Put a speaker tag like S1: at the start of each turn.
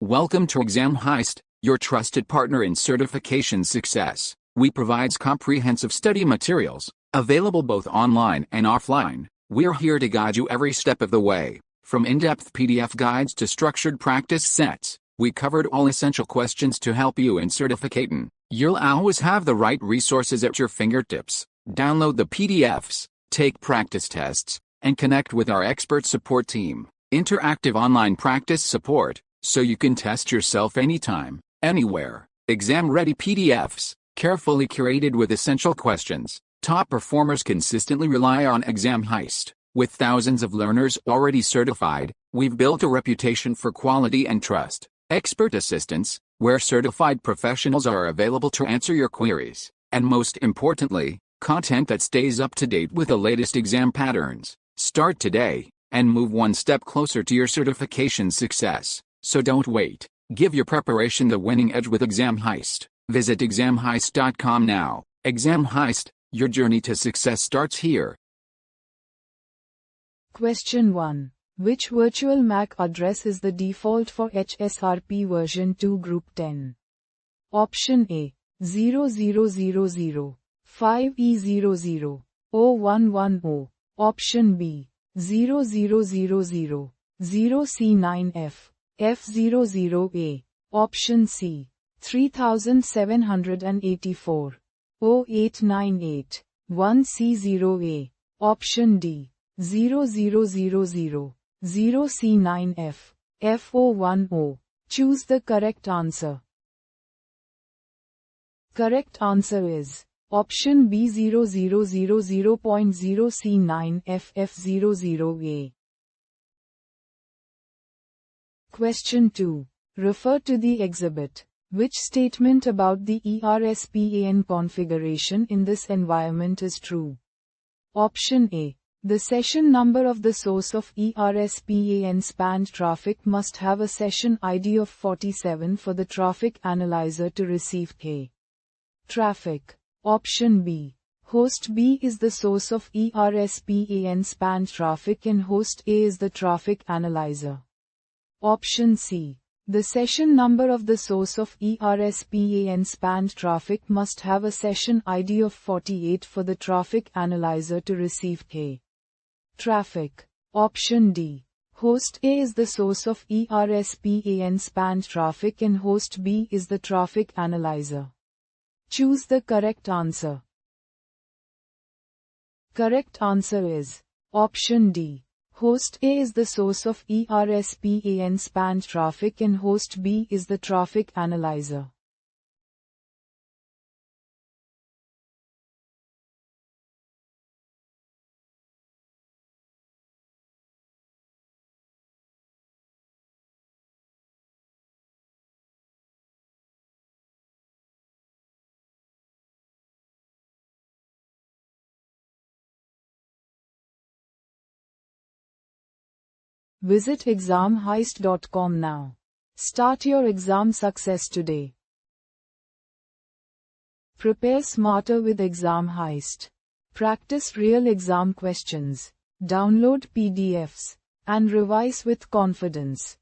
S1: Welcome to Exam Heist, your trusted partner in certification success. We provide comprehensive study materials, available both online and offline. We're here to guide you every step of the way. From in-depth PDF guides to structured practice sets, we covered all essential questions to help you in certificating. You'll always have the right resources at your fingertips. Download the PDFs, take practice tests, and connect with our expert support team. Interactive online practice support, so you can test yourself anytime, anywhere. Exam-ready PDFs, carefully curated with essential questions. Top performers consistently rely on Exam Heist. With thousands of learners already certified, we've built a reputation for quality and trust. Expert assistance, where certified professionals are available to answer your queries. And most importantly, content that stays up to date with the latest exam patterns. Start today, and move one step closer to your certification success. So don't wait. Give your preparation the winning edge with Exam Heist. Visit examheist.com now. Exam Heist, your journey to success starts here.
S2: Question 1. Which virtual MAC address is the default for HSRP version 2 Group 10? Option A. 0000 5E00 0110. Option B. 0000 0C9F F00A. Option C. 3784 0898 1C0A. Option D. 0000 0C9F F010. Choose the correct answer. Correct answer is option B 0000.0C9F F00A. Question 2. Refer to the exhibit. Which statement about the ERSPAN configuration in this environment is true? Option A. The session number of the source of ERSPAN spanned traffic must have a session ID of 47 for the traffic analyzer to receive K. Traffic. Option B. Host B is the source of ERSPAN spanned traffic and host A is the traffic analyzer. Option C. The session number of the source of ERSPAN spanned traffic must have a session ID of 48 for the traffic analyzer to receive K. Traffic. Option D. Host A is the source of ERSPAN spanned traffic and host B is the traffic analyzer. Choose the correct answer. Correct answer is option D. Host A is the source of ERSPAN spanned traffic and host B is the traffic analyzer. Visit examheist.com now. Start your exam success today. Prepare smarter with Exam Heist. Practice real exam questions. Download PDFs and revise with confidence.